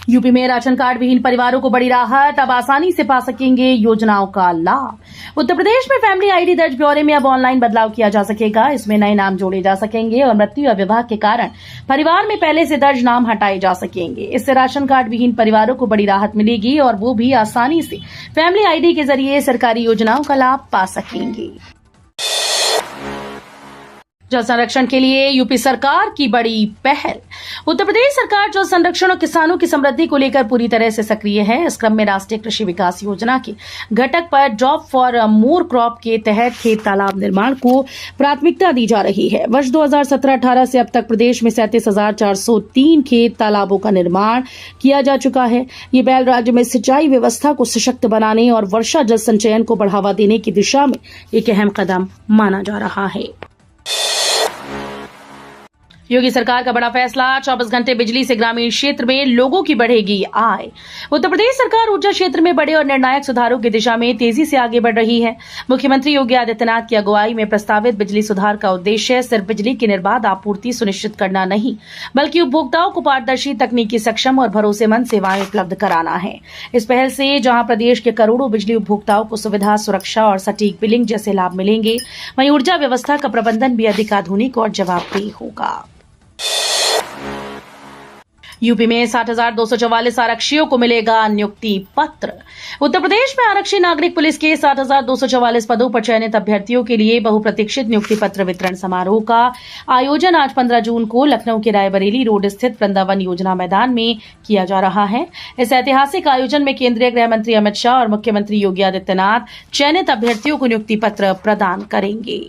UP में ration card विहीन परिवारों को बड़ी राहत, अब आसानी से पा सकेंगे योजनाओं का लाभ। उत्तर प्रदेश में फैमिली आईडी दर्ज ब्यौरे में अब ऑनलाइन बदलाव किया जा सकेगा। इसमें नए नाम जोड़े जा सकेंगे और मृत्यु या विवाह के कारण परिवार में पहले से दर्ज नाम हटाए जा सकेंगे। इससे राशन कार्ड विहीन परिवारों को बड़ी राहत मिलेगी और वो भी आसानी से फैमिली आईडी के जरिए सरकारी योजनाओं का लाभ पा सकेंगे। जल संरक्षण के लिए यूपी सरकार की बड़ी पहल। उत्तर प्रदेश सरकार जल संरक्षण और किसानों की समृद्धि को लेकर पूरी तरह से सक्रिय है। इस क्रम में राष्ट्रीय कृषि विकास योजना के घटक पर जॉब फॉर मोर क्रॉप के तहत खेत तालाब निर्माण को प्राथमिकता दी जा रही है। वर्ष 2017-18 से अब तक प्रदेश में 37,403 खेत तालाबों का निर्माण किया जा चुका है। ये पहल राज्य में सिंचाई व्यवस्था को सशक्त बनाने और वर्षा जल संचयन को बढ़ावा देने की दिशा में एक अहम कदम माना जा रहा है। योगी सरकार का बड़ा फैसला, 24 घंटे बिजली से ग्रामीण क्षेत्र में लोगों की बढ़ेगी आय। उत्तर प्रदेश सरकार ऊर्जा क्षेत्र में बड़े और निर्णायक सुधारों की दिशा में तेजी से आगे बढ़ रही है। मुख्यमंत्री योगी आदित्यनाथ की अगुवाई में प्रस्तावित बिजली सुधार का उद्देश्य सिर्फ बिजली की निर्बाध आपूर्ति सुनिश्चित करना नहीं, बल्कि उपभोक्ताओं को पारदर्शी, तकनीकी सक्षम और भरोसेमंद सेवाएं उपलब्ध कराना है। इस पहल से जहां प्रदेश के करोड़ों बिजली उपभोक्ताओं को सुविधा, सुरक्षा और सटीक बिलिंग जैसे लाभ मिलेंगे, वहीं ऊर्जा व्यवस्था का प्रबंधन भी अधिक आधुनिक और जवाबदेह होगा। यूपी में 60,244 आरक्षियों को मिलेगा नियुक्ति पत्र। उत्तर प्रदेश में आरक्षी नागरिक पुलिस के 60,244 पदों पर चयनित अभ्यर्थियों के लिए बहुप्रतीक्षित नियुक्ति पत्र वितरण समारोह का आयोजन आज 15 जून को लखनऊ के रायबरेली रोड स्थित वृंदावन योजना मैदान में किया जा रहा है। इस ऐतिहासिक आयोजन में केंद्रीय गृह मंत्री अमित शाह और मुख्यमंत्री योगी आदित्यनाथ चयनित अभ्यर्थियों को नियुक्ति पत्र प्रदान करेंगे।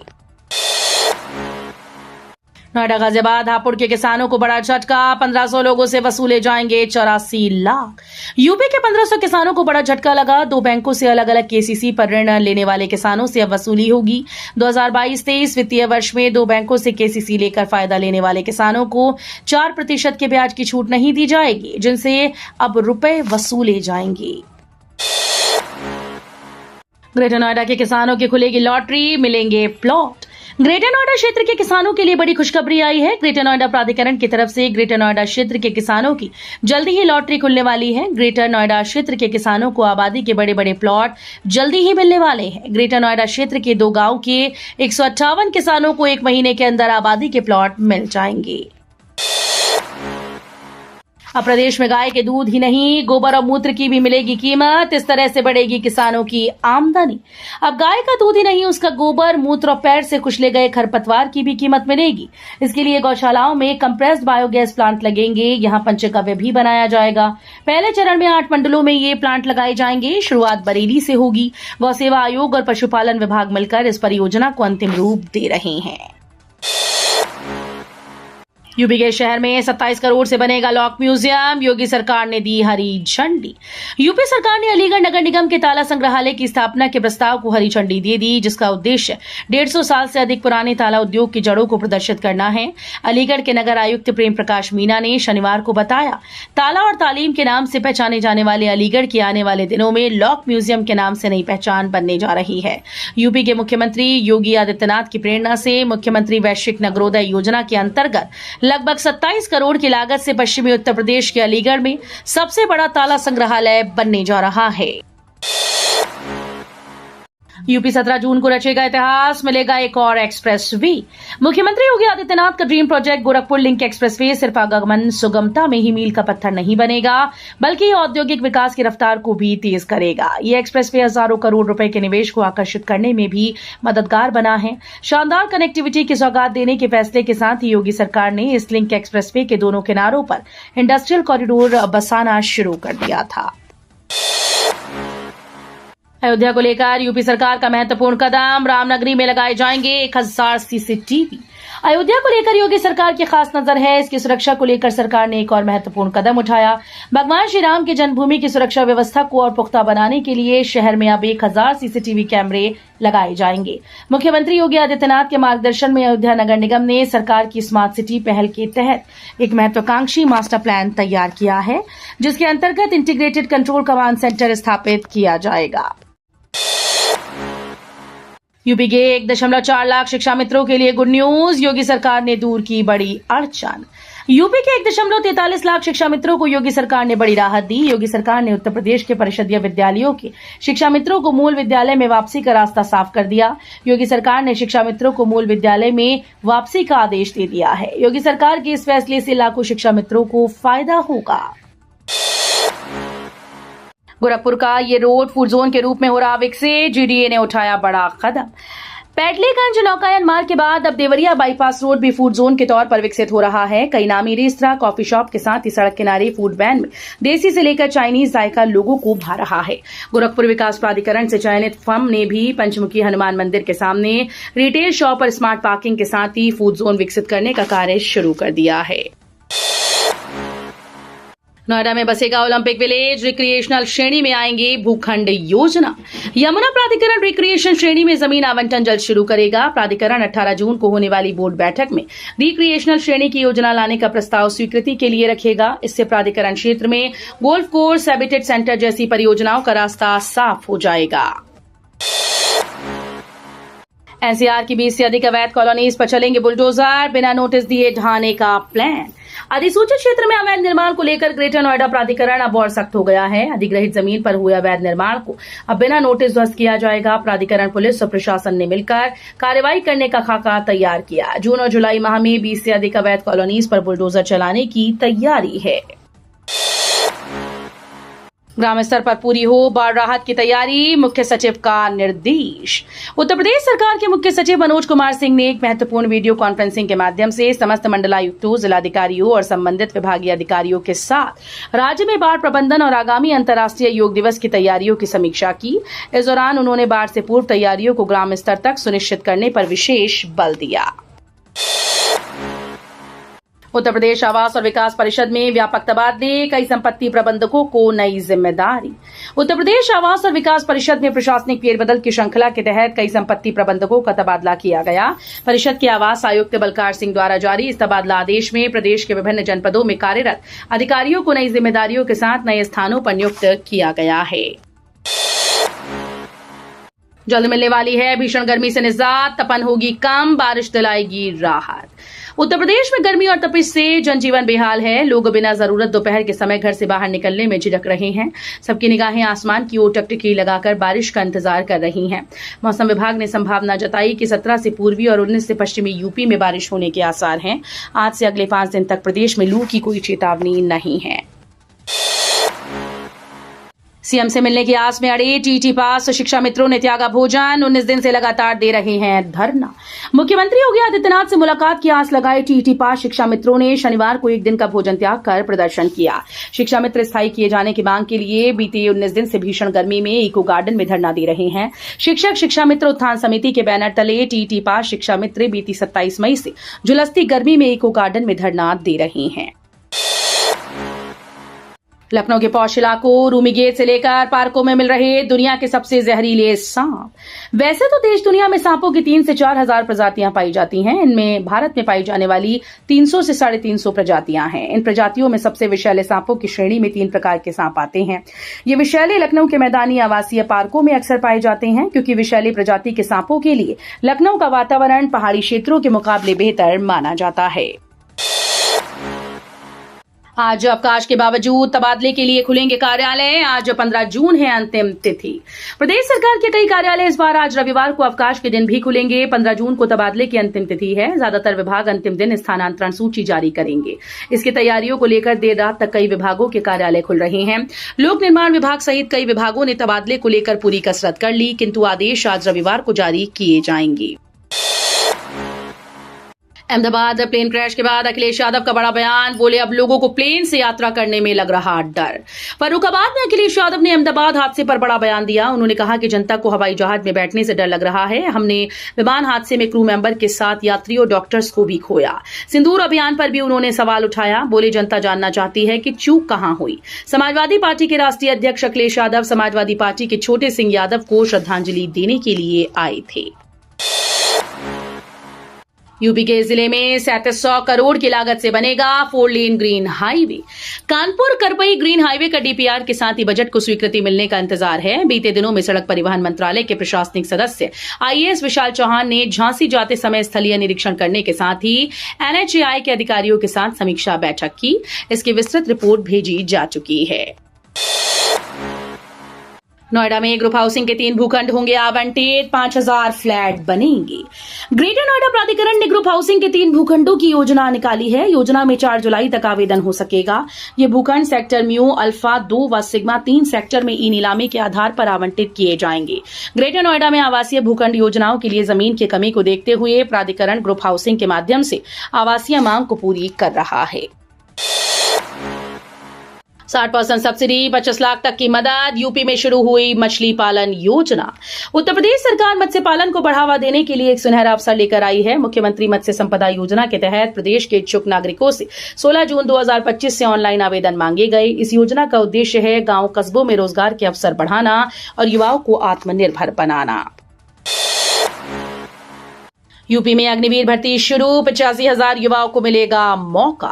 नोएडा गाजियाबाद हापुड़ के किसानों को बड़ा झटका, 1500 लोगों से वसूले जाएंगे 84 लाख। यूपी के 1500 किसानों को बड़ा झटका लगा। 2 बैंकों से अलग अलग केसीसी पर ऋण लेने वाले किसानों से अब वसूली होगी। 2022-23 वित्तीय वर्ष में 2 बैंकों से केसीसी लेकर फायदा लेने वाले किसानों को 4% के ब्याज की छूट नहीं दी जाएगी, जिनसे अब रुपए वसूले जाएंगे। ग्रेटर नोएडा के किसानों की खुलेगी लॉटरी, मिलेंगे प्लॉट। ग्रेटर नोएडा क्षेत्र के किसानों के लिए बड़ी खुशखबरी आई है। ग्रेटर नोएडा प्राधिकरण की तरफ से ग्रेटर नोएडा क्षेत्र के किसानों की जल्दी ही लॉटरी खुलने वाली है। ग्रेटर नोएडा क्षेत्र के किसानों को आबादी के बड़े बड़े प्लॉट जल्दी ही मिलने वाले हैं। ग्रेटर नोएडा क्षेत्र के 2 गांव के 158 किसानों को 1 महीने के अंदर आबादी के प्लॉट मिल जाएंगे। अब प्रदेश में गाय के दूध ही नहीं, गोबर और मूत्र की भी मिलेगी कीमत। इस तरह से बढ़ेगी किसानों की आमदनी। अब गाय का दूध ही नहीं, उसका गोबर, मूत्र और पैर से कुचले गए खरपतवार की भी कीमत मिलेगी। इसके लिए गौशालाओं में कंप्रेस्ड बायोगैस प्लांट लगेंगे। यहाँ पंचगव्य भी बनाया जाएगा। पहले चरण में 8 मंडलों में ये प्लांट लगाए जाएंगे। शुरुआत बरेली से होगी। गौ सेवा आयोग और पशुपालन विभाग मिलकर इस परियोजना को अंतिम रूप दे रहे हैं। यूपी के शहर में 27 करोड़ से बनेगा लॉक म्यूजियम। योगी सरकार ने दी हरी झंडी। यूपी सरकार ने अलीगढ़ नगर निगम के ताला संग्रहालय की स्थापना के प्रस्ताव को हरी झंडी दे दी, जिसका उद्देश्य 150 साल से अधिक पुराने ताला उद्योग की जड़ों को प्रदर्शित करना है। अलीगढ़ के नगर आयुक्त प्रेम प्रकाश मीना ने शनिवार को बताया, ताला और तालीम के नाम से पहचाने जाने वाले अलीगढ़ की आने वाले दिनों में लॉक म्यूजियम के नाम से नई पहचान बनने जा रही है। यूपी के मुख्यमंत्री योगी आदित्यनाथ की प्रेरणा से मुख्यमंत्री वैश्विक नगरोदय योजना के अंतर्गत लगभग 27 करोड़ की लागत से पश्चिमी उत्तर प्रदेश के अलीगढ़ में सबसे बड़ा ताला संग्रहालय बनने जा रहा है। यूपी 17 जून को रचेगा इतिहास, मिलेगा एक और एक्सप्रेस वे। मुख्यमंत्री योगी आदित्यनाथ का dream project Gorakhpur link express way सिर्फ आगमन सुगमता में ही मील का पत्थर नहीं बनेगा, बल्कि औद्योगिक विकास की रफ्तार को भी तेज करेगा। ये एक्सप्रेस वे हजारों करोड़ रुपए के निवेश को आकर्षित करने में भी मददगार बना है। शानदार कनेक्टिविटी की सौगात देने के फैसले के साथ ही योगी सरकार ने इस लिंक एक्सप्रेस वे के दोनों किनारों पर इंडस्ट्रियल कॉरिडोर बसाना शुरू कर दिया था। अयोध्या को लेकर यूपी सरकार का महत्वपूर्ण कदम, रामनगरी में लगाए जाएंगे 1000 सीसीटीवी। अयोध्या को लेकर योगी सरकार की खास नजर है। इसकी सुरक्षा को लेकर सरकार ने एक और महत्वपूर्ण कदम उठाया। भगवान श्री राम की जन्मभूमि की सुरक्षा व्यवस्था को और पुख्ता बनाने के लिए शहर में अब 1000 सीसीटीवी कैमरे लगाए जाएंगे। मुख्यमंत्री योगी आदित्यनाथ के मार्गदर्शन में अयोध्या नगर निगम ने सरकार की स्मार्ट सिटी पहल के तहत एक महत्वाकांक्षी मास्टर प्लान तैयार किया है, जिसके अंतर्गत इंटीग्रेटेड कंट्रोल कमांड सेंटर स्थापित किया जाएगा। यूपी के 1.4 लाख शिक्षा मित्रों के लिए गुड न्यूज, योगी सरकार ने दूर की बड़ी अड़चन। यूपी के 1.43 लाख शिक्षा मित्रों को योगी सरकार ने बड़ी राहत दी। योगी सरकार ने उत्तर प्रदेश के परिषदीय विद्यालयों के शिक्षा मित्रों को मूल विद्यालय में वापसी का रास्ता साफ कर दिया। योगी सरकार ने शिक्षा मित्रों को मूल विद्यालय में वापसी का आदेश दे दिया है। योगी सरकार के इस फैसले से लाखों शिक्षा मित्रों को फायदा होगा। गोरखपुर का ये रोड फूड जोन के रूप में हो रहा विकसित, जीडीए ने उठाया बड़ा कदम। पैटलीगंज नौकायन मार्ग के बाद अब देवरिया बाईपास रोड भी फूड जोन के तौर पर विकसित हो रहा है। कई नामी रेस्तरां, कॉफी शॉप के साथ ही सड़क किनारे फूड वैन में देसी से लेकर चाइनीज जायका लोगों को भा रहा है। गोरखपुर विकास प्राधिकरण से चयनित फर्म ने भी पंचमुखी हनुमान मंदिर के सामने रिटेल शॉप और स्मार्ट पार्किंग के साथ ही फूड जोन विकसित करने का कार्य शुरू कर दिया है। नोएडा में बसेगा ओलंपिक विलेज, रिक्रिएशनल श्रेणी में आएंगे भूखंड योजना। यमुना प्राधिकरण रिक्रिएशन श्रेणी में जमीन आवंटन जल्द शुरू करेगा। प्राधिकरण 18 जून को होने वाली बोर्ड बैठक में रिक्रिएशनल श्रेणी की योजना लाने का प्रस्ताव स्वीकृति के लिए रखेगा। इससे प्राधिकरण क्षेत्र में गोल्फ कोर्स, हैबिटेट सेंटर जैसी परियोजनाओं का रास्ता साफ हो जाएगा। एनसीआर की 20 से अधिक अवैध कॉलोनीज पर चलेंगे बुलडोजर, बिना नोटिस दिए ढहाने का प्लान। अधिसूचित क्षेत्र में अवैध निर्माण को लेकर ग्रेटर नोएडा प्राधिकरण अब और सख्त हो गया है। अधिग्रहित जमीन पर हुए अवैध निर्माण को अब बिना नोटिस ध्वस्त किया जाएगा। प्राधिकरण, पुलिस और प्रशासन ने मिलकर कार्रवाई करने का खाका तैयार किया। जून और जुलाई माह में 20 से अधिक अवैध कॉलोनीज पर बुलडोजर चलाने की तैयारी है। ग्राम स्तर पर पूरी हो बाढ़ राहत की तैयारी, मुख्य सचिव का निर्देश। उत्तर प्रदेश सरकार के मुख्य सचिव मनोज कुमार सिंह ने एक महत्वपूर्ण वीडियो कॉन्फ्रेंसिंग के माध्यम से समस्त मंडलायुक्तों, जिलाधिकारियों और संबंधित विभागीय अधिकारियों के साथ राज्य में बाढ़ प्रबंधन और आगामी अंतर्राष्ट्रीय योग दिवस की तैयारियों की समीक्षा की। इस दौरान उन्होंने बाढ़ से पूर्व तैयारियों को ग्राम स्तर तक सुनिश्चित करने पर विशेष बल दिया। उत्तर प्रदेश आवास और विकास परिषद में व्यापक तबादले, कई संपत्ति प्रबंधकों को नई जिम्मेदारी। उत्तर प्रदेश आवास और विकास परिषद में प्रशासनिक फेरबदल की श्रृंखला के तहत कई संपत्ति प्रबंधकों का तबादला किया गया। परिषद के आवास आयुक्त बलकार सिंह द्वारा जारी इस तबादला आदेश में प्रदेश के विभिन्न जनपदों में कार्यरत अधिकारियों को नई जिम्मेदारियों के साथ नए स्थानों पर नियुक्त किया गया है। जल्द मिलने वाली है भीषण गर्मी से निजात, तपन होगी कम, बारिश दिलाएगी राहत। उत्तर प्रदेश में गर्मी और तपिश से जनजीवन बेहाल है। लोग बिना जरूरत दोपहर के समय घर से बाहर निकलने में झिझक रहे हैं। सबकी निगाहें आसमान की ओर टकटकी लगाकर बारिश का इंतजार कर रही हैं। मौसम विभाग ने संभावना जताई कि 17 से पूर्वी और 19 से पश्चिमी यूपी में बारिश होने के आसार हैं। आज से अगले 5 दिन तक प्रदेश में लू की कोई चेतावनी नहीं है। सीएम से मिलने की आस में अड़े टीटी पास शिक्षा मित्रों ने त्यागा भोजन, 19 दिन से लगातार दे रहे हैं धरना। मुख्यमंत्री योगी आदित्यनाथ से मुलाकात की आस लगाए टीटी पास शिक्षा मित्रों ने शनिवार को एक दिन का भोजन त्याग कर प्रदर्शन किया। शिक्षा मित्र स्थायी किए जाने की मांग के लिए बीते 19 दिन से भीषण गर्मी में इको गार्डन में धरना दे रहे हैं। शिक्षक शिक्षा मित्र उत्थान समिति के बैनर तले टीटी पास शिक्षा मित्र बीती 27 मई से झुलसती गर्मी में इको गार्डन में धरना दे रहे हैं। लखनऊ के पौष इलाकों, रूमी गेट से लेकर पार्कों में मिल रहे दुनिया के सबसे जहरीले सांप। वैसे तो देश दुनिया में सांपों की 3 से 4 हजार प्रजातियां पाई जाती हैं। इनमें भारत में पाई जाने वाली 300 से 350 प्रजातियां हैं। इन प्रजातियों में सबसे विषैले सांपों की श्रेणी में 3 प्रकार के सांप आते हैं। ये विषैले लखनऊ के मैदानी आवासीय पार्कों में अक्सर पाए जाते हैं, क्योंकि विषैली प्रजाति के सांपों के लिए लखनऊ का वातावरण पहाड़ी क्षेत्रों के मुकाबले बेहतर माना जाता है। आज अवकाश के बावजूद तबादले के लिए खुलेंगे कार्यालय। आज 15 जून है अंतिम तिथि। प्रदेश सरकार के कई कार्यालय इस बार आज रविवार को अवकाश के दिन भी खुलेंगे। 15 जून को तबादले की अंतिम तिथि है। ज्यादातर विभाग अंतिम दिन स्थानांतरण सूची जारी करेंगे। इसकी तैयारियों को लेकर देर रात तक कई विभागों के कार्यालय खुल रहे हैं। लोक निर्माण विभाग सहित कई विभागों ने तबादले को लेकर पूरी कसरत कर ली, किंतु आदेश आज रविवार को जारी किए जाएंगे। अहमदाबाद प्लेन क्रैश के बाद अखिलेश यादव का बड़ा बयान, बोले अब लोगों को प्लेन से यात्रा करने में लग रहा डर। फर्रुखाबाद में अखिलेश यादव ने अहमदाबाद हादसे पर बड़ा बयान दिया। उन्होंने कहा कि जनता को हवाई जहाज में बैठने से डर लग रहा है। हमने विमान हादसे में क्रू मेंबर के साथ यात्रियों, डॉक्टर्स को भी खोया। सिंदूर अभियान पर भी उन्होंने सवाल उठाया। बोले जनता जानना चाहती है कि चूक कहां हुई। समाजवादी पार्टी के राष्ट्रीय अध्यक्ष अखिलेश यादव समाजवादी पार्टी के छोटे सिंह यादव को श्रद्धांजलि देने के लिए आए थे। यूपी के जिले में 3700 करोड़ की लागत से बनेगा 4 लेन ग्रीन हाईवे। कानपुर करपई ग्रीन हाईवे का डीपीआर के साथ ही बजट को स्वीकृति मिलने का इंतजार है। बीते दिनों में सड़क परिवहन मंत्रालय के प्रशासनिक सदस्य आईएएस विशाल चौहान ने झांसी जाते समय स्थलीय निरीक्षण करने के साथ ही एनएचएआई के अधिकारियों के साथ समीक्षा बैठक की। इसकी विस्तृत रिपोर्ट भेजी जा चुकी है। नोएडा में ग्रुप हाउसिंग के 3 भूखंड होंगे आवंटित, 5000 फ्लैट बनेंगे। ग्रेटर नोएडा प्राधिकरण ने ग्रुप हाउसिंग के 3 भूखंडों की योजना निकाली है। योजना में 4 जुलाई तक आवेदन हो सकेगा। ये भूखंड सेक्टर म्यू, अल्फा 2 व सिग्मा 3 सेक्टर में ई नीलामी के आधार पर आवंटित किए जाएंगे। ग्रेटर नोएडा में आवासीय भूखंड योजनाओं के लिए जमीन की कमी को देखते हुए प्राधिकरण ग्रुप हाउसिंग के माध्यम से आवासीय मांग को पूरी कर रहा है। 60% सब्सिडी, 25 लाख तक की मदद। यूपी में शुरू हुई मछली पालन योजना। उत्तर प्रदेश सरकार मत्स्य पालन को बढ़ावा देने के लिए एक सुनहरा अवसर लेकर आई है। मुख्यमंत्री मत्स्य संपदा योजना के तहत प्रदेश के इच्छुक नागरिकों से 16 जून 2025 से ऑनलाइन आवेदन मांगे गए। इस योजना का उद्देश्य है गांव कस्बों में रोजगार के अवसर बढ़ाना और युवाओं को आत्मनिर्भर बनाना। यूपी में अग्निवीर भर्ती शुरू, 85,000 युवाओं को मिलेगा मौका।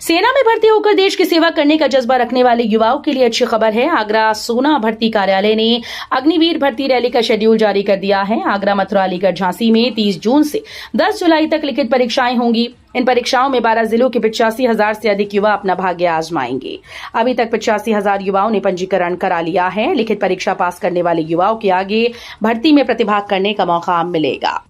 सेना में भर्ती होकर देश की सेवा करने का जज्बा रखने वाले युवाओं के लिए अच्छी खबर है। आगरा सोना भर्ती कार्यालय ने अग्निवीर भर्ती रैली का शेड्यूल जारी कर दिया है। आगरा, मथुरा, अलीगढ़, झांसी में 30 जून से 10 जुलाई तक लिखित परीक्षाएं होंगी। इन परीक्षाओं में 12 जिलों के 85,000 से अधिक युवा अपना भाग्य आजमाएंगे। अभी तक 85,000 युवाओं ने पंजीकरण करा लिया है। लिखित परीक्षा पास करने वाले युवाओं के आगे भर्ती में प्रतिभाग करने का मौका मिलेगा।